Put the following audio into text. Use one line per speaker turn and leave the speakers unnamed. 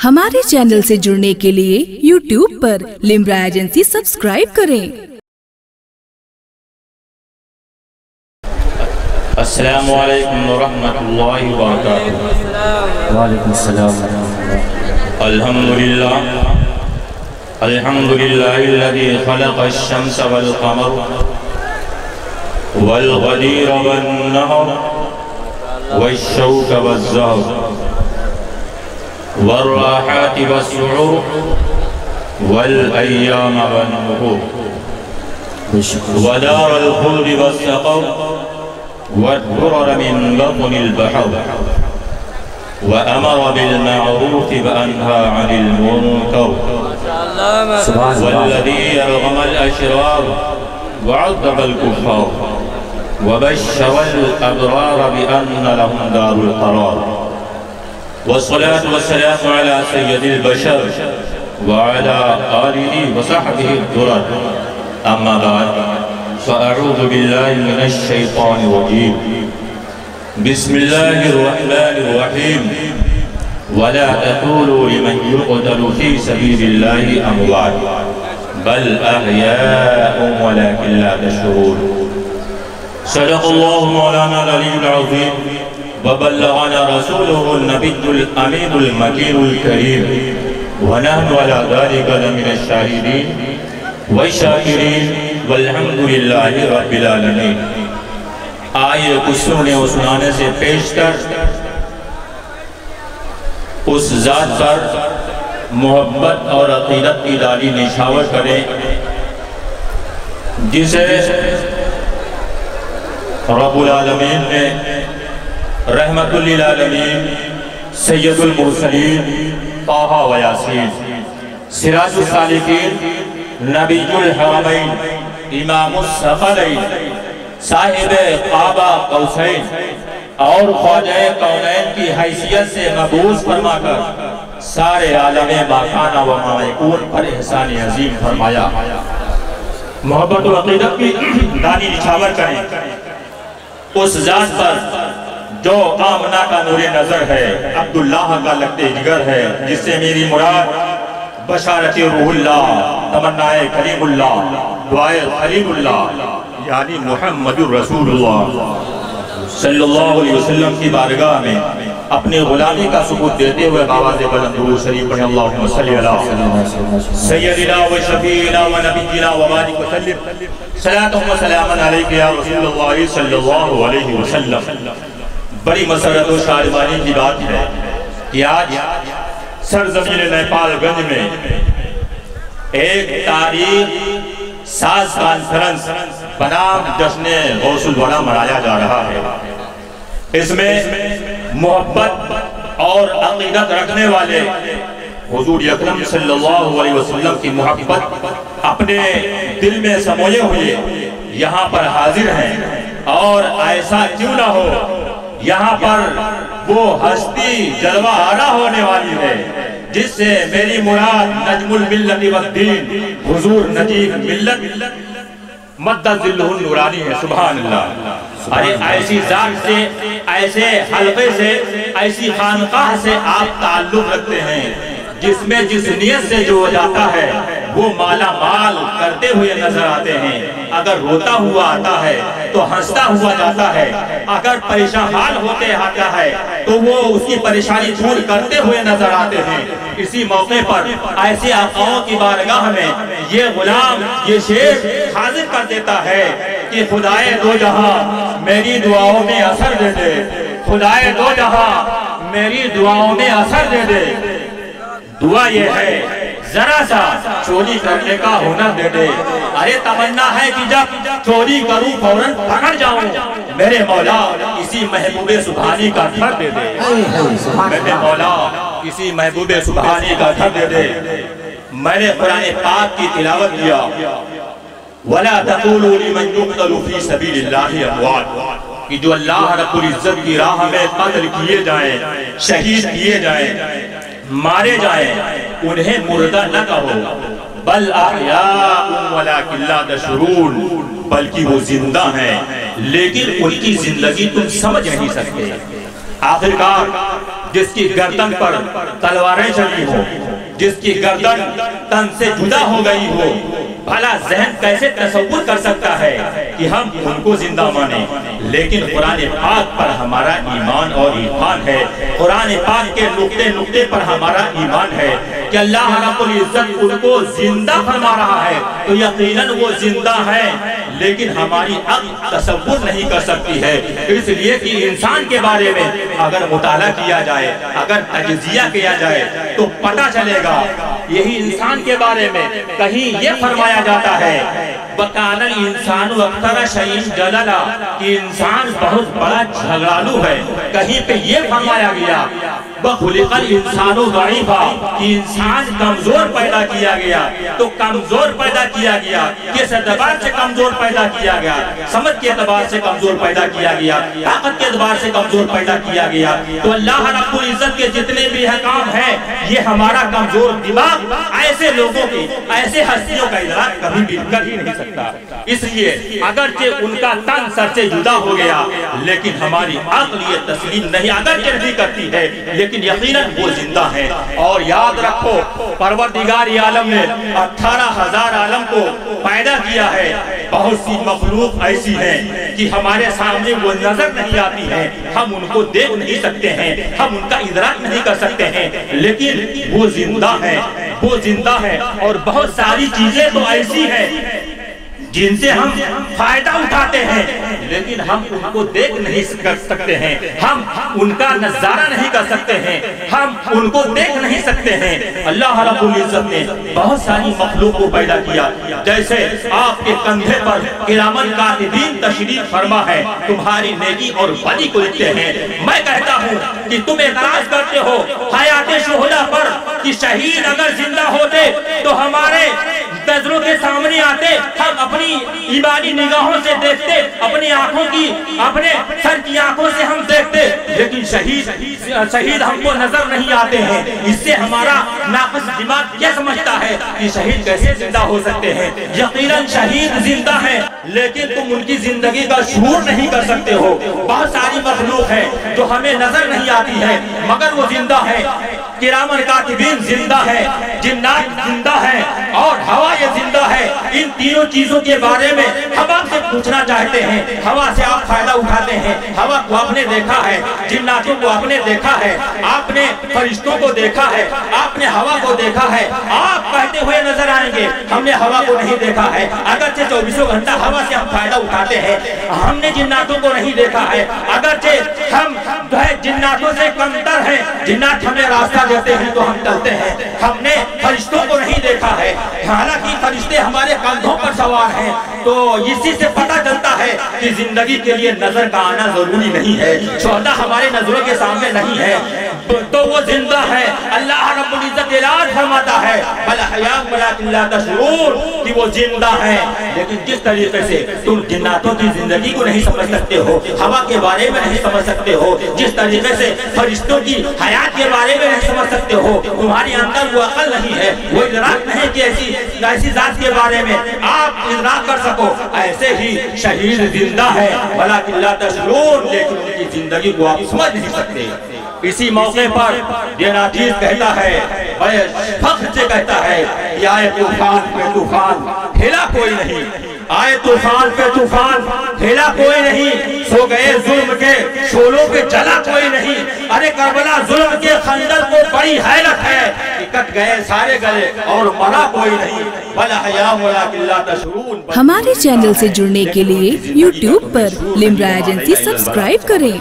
ہمارے چینل سے جڑنے کے لیے YouTube پر لمرا ایجنسی سبسکرائب کریں۔
السلام علیکم ورحمۃ اللہ وبرکاتہ۔
وعلیکم السلام ورحمۃ اللہ۔
الحمد للہ الذی خلق الشمس والقمر والغدیر والنہر والشوک والزہر والراحات والسعور والایام والنہور ودار الخلد والسقر والدرر من بطن البحر وأمر بالمعروف وأنهى عن المنكر والذي يرغم الأشرار وعذب الكفار وبشر الأبرار بأن لهم دار القرار والصلاة والسلام على سيد البشر وعلى آله وصحبه الدرر أما بعد فأعوذ بالله من الشيطان الرجيم بسم الله الرحمن الرحيم ولا تقولوا لمن يقتل في سبيل الله أموات بل أحياء ولكن لا تشعرون صدق الله مولانا العلي العظيم وبلغنا رسوله النبي الأمين المكين الكريم ونحن على ذلك لمن الشاهدين والشاكرين والحمد للہ رب العالمین۔ آئیے کچھ سننے و سنانے سے پیش کر اس ذات پر محبت اور عقیدت کی ڈالی نشاور کریں جسے رب العالمین نے رحمت للعالمین سید المرسلین طٰہٰ و یاسین سراج السالکین نبی الحرمین امام الثقلین صاحب قاب قوسین اور خواجہ کونین کی حیثیت سے مبعوث فرما کر سارے عالم ماکانہ و مایکون پر احسان عظیم فرمایا۔ محبت و عقیدت کی دانی نچھاور کریں اس ذات پر جو آمنہ کا نور نظر ہے، عبداللہ کا لگتے جگر ہے، جس سے میری مراد بشارت روح اللہ، تمنائے کریم اللہ، دعائے خلیل اللہ یعنی محمد الرسول اللہ صلی اللہ علیہ وسلم کی بارگاہ میں اپنے غلامی کا ثبوت دیتے ہوئے باواز بلند درود شریف پڑھیں اللہم صلی علی سیدنا و شفیعنا و نبینا و بارک وسلم صلاۃ و سلام علیک یا رسول اللہ صلی اللہ علیہ وسلم۔ بڑی مسرت و شادمانی کی بات ہے کہ آج سرزمین نیپال گنج میں ایک تاریخ ساز کانفرنس بنام جشن غوث الورا منایا جا رہا ہے۔ اس میں محبت اور عقیدت رکھنے والے حضور اکرم صلی اللہ علیہ وسلم کی محبت اپنے دل میں سموئے ہوئے یہاں پر حاضر ہیں، اور ایسا کیوں نہ ہو یہاں پر وہ ہستی جلوہ آرا ہونے والی ہے جس سے میری مراد نجم الملت والدین حضور نجیب ملت مدد ذلہ النورانی ہے۔ سبحان اللہ۔ ارے ایسی ذات سے، ایسے حلقے سے، ایسی خانقاہ سے آپ تعلق رکھتے ہیں جس میں جس نیت سے جو جاتا ہے وہ مالا مال کرتے ہوئے نظر آتے ہیں۔ اگر روتا ہوا آتا ہے تو ہنستا ہوا جاتا ہے، اگر پریشان حال ہوتے آتا ہے تو وہ اس کی پریشانی دور کرتے ہوئے نظر آتے ہیں۔ اسی موقع پر ایسے آقاؤں کی بارگاہ میں یہ غلام یہ شعر حاضر کر دیتا ہے کہ خدائے دو جہاں میری دعاؤں میں اثر دے دے، خدائے دو جہاں میری دعاؤں میں اثر دے دے، دعا یہ ہے ذرا سا چوری کرنے کا ہنر دے دے۔ ارے تمنا ہے کہ جب چوری کروں فوراً پکڑ جاؤں، میرے مولا اسی محبوب سبحانی کا گھر دے دے، میرے مولا اسی محبوب سبحانی کا گھر دے دے۔ میں نے قرآن پاک کی تلاوت کیا وَلَا تَقُولُوا لِمَنْ يُقْتَلُ فِي سَبِيلِ اللَّهِ أَمْوَاتٌ کہ جو اللہ رب العزت کی راہ میں قتل کیے جائیں، شہید کیے جائیں، مارے جائیں، انہیں مردہ نہ کہو بل احیاء ولکن لا تشعرون، بلکہ وہ زندہ ہیں لیکن ان کی زندگی تم سمجھ نہیں سکتے۔ آخرکار جس کی گردن پر تلواریں چلی ہو، جس کی گردن تن سے جدا ہو گئی ہو، بھلا ذہن کیسے تصور کر سکتا ہے کہ ہم ان کو زندہ مانیں؟ لیکن قرآن پاک پر ہمارا ایمان اور ایمان ہے، قرآن پاک کے نقطے نقطے پر ہمارا ایمان ہے کہ اللہ رب العزت ان کو زندہ فرما رہا ہے، تو یقیناً وہ زندہ ہے، لیکن ہماری عقل تصور نہیں کر سکتی ہے۔ اس لیے کہ انسان کے بارے میں اگر مطالعہ کیا جائے، اگر تجزیہ کیا جائے تو پتہ چلے گا، یہی انسان کے بارے میں کہیں یہ فرمایا جاتا ہے وَكَانَ الْإِنسَانُ أَكْثَرَ شَيْءٍ جَدَلًا، کہ انسان بہت بڑا جھگڑالو ہے۔ کہیں پہ یہ فرمایا گیا وَخُلِقَ الْإِنسَانُ ضَعِيفًا، کہ انسان کمزور پیدا کیا گیا، تو کمزور پیدا کیا گیا، کس اعتبار سے کمزور پیدا کیا گیا؟ سمجھ کے اعتبار سے کمزور پیدا کیا گیا، طاقت کے اعتبار سے کمزور پیدا کیا گیا۔ تو اللہ رب العزت کے جتنے بھی احکام ہیں، یہ ہمارا کمزور دماغ ایسے لوگوں کی، ایسے ہستیوں کا ادراک کبھی بھی کر ہی نہیں سکتا۔ اس لیے اگرچہ ان کا تن سر سے جدا ہو گیا، لیکن ہماری عقل یہ تسلیم نہیں اگرچہ نہیں کرتی ہے، لیکن یقیناً وہ زندہ ہے۔ اور یاد رکھو پروردگار عالم نے 18,000 عالم کو پیدا کیا ہے، بہت سی مخلوق ایسی ہیں کہ ہمارے سامنے وہ نظر نہیں آتی ہیں، ہم ان کو دیکھ نہیں سکتے ہیں، ہم ان کا ادراک نہیں کر سکتے ہیں، لیکن وہ زندہ ہے، وہ زندہ ہے۔ اور بہت ساری چیزیں تو ایسی ہیں جن سے ہم فائدہ اٹھاتے ہیں، لیکن ہم ان کو دیکھ نہیں کر سکتے ہیں، ہم ان کا نظارہ نہیں کر سکتے ہیں، ہم ان کو دیکھ نہیں سکتے ہیں۔ اللہ رب العزت نے بہت ساری مخلوق کو پیدا کیا، جیسے آپ کے کندھے پر کرامن کاتبین تشریف فرما ہے، تمہاری نیکی اور بدی کو لکھتے ہیں۔ میں کہتا ہوں کہ تم اعتراض کرتے ہو حیات شہداء پر کہ شہید اگر زندہ ہوتے تو ہمارے نظروں کے سامنے آتے، ہم اپنی ایمانی نگاہوں سے دیکھتے، اپنی آنکھوں کی، اپنے سر کی آنکھوں سے ہم دیکھتے، لیکن شہید ہم کو نظر نہیں آتے ہیں۔ اس سے ہمارا ناقص دماغ کیا سمجھتا ہے کہ شہید کیسے زندہ ہو سکتے ہیں؟ یقیناً شہید زندہ ہیں، لیکن تم ان کی زندگی کا شعور نہیں کر سکتے ہو۔ بہت ساری مخلوق ہے جو ہمیں نظر نہیں آتی ہے مگر وہ زندہ ہے، کرامن کاتبین زندہ ہے، جنات زندہ ہے، اور ہوا یہ زندہ ہے۔ ان تینوں چیزوں کے بارے میں ہم آپ سے پوچھنا چاہتے ہیں، ہوا سے آپ فائدہ اٹھاتے ہیں، ہوا کو آپ نے دیکھا ہے، جناتوں کو آپ نے دیکھا ہے، آپ نے فرشتوں کو دیکھا ہے، آپ نے ہوا کو دیکھا ہے، آپ کہتے ہوئے نظر آئیں گے ہم نے ہوا کو نہیں دیکھا ہے، اگرچہ 24 گھنٹہ ہوا سے ہم فائدہ اٹھاتے ہیں، ہم نے جناتوں کو نہیں دیکھا ہے، اگرچہ ہم جناتوں سے کمتر ہیں، جنات ہمیں راستہ دیتے ہیں تو ہم چلتے ہیں، ہم نے فرشتوں کو نہیں دیکھا ہے، حالانکہ فرشتے ہمارے کندھوں پر سوار ہیں۔ تو اسی سے پتہ چلتا ہے کہ زندگی کے لیے نظر کا آنا ضروری نہیں ہے، شہداء ہمارے نظروں کے سامنے نہیں ہے، تو وہ زندہ ہے۔ اللہ رب العزت اعلان فرماتا ہے بل احیاء ولکن لا تشعرون، کہ وہ زندہ ہے، لیکن جس طریقے سے تم جناتوں کی زندگی کو نہیں سمجھ سکتے ہو، ہوا کے بارے میں نہیں سمجھ سکتے ہو، جس طریقے سے فرشتوں کی حیات کے بارے میں نہیں سمجھ سکتے ہو، تمہاری اندر وہ عقل نہیں ہے، وہ ادراک نہیں کہ ایسی ذات کے بارے میں آپ ادراک کر سکو، ایسے ہی شہید زندہ ہے ولکن لا تشعرون، لیکن ان کی زندگی کو آپ سمجھ نہیں سکتے۔ اسی موقع پر یہ ناچیز کہتا ہے، بڑے فخر سے کہتا ہے کہ آئے طوفان پہ طوفان ہلا کوئی نہیں، آئے طوفان پہ طوفان ہلا کوئی نہیں، سو گئے ظلم کے شولوں پہ جلا کوئی نہیں۔ ارے کربلا ظلم کے خنجر کو بڑی حیرت ہے کہ کٹ گئے سارے گلے اور مرا کوئی نہیں، بل احیاء ولکن لا تشعرون۔
ہمارے چینل سے جڑنے کے لیے YouTube پر لمرا ایجنسی سبسکرائب کریں۔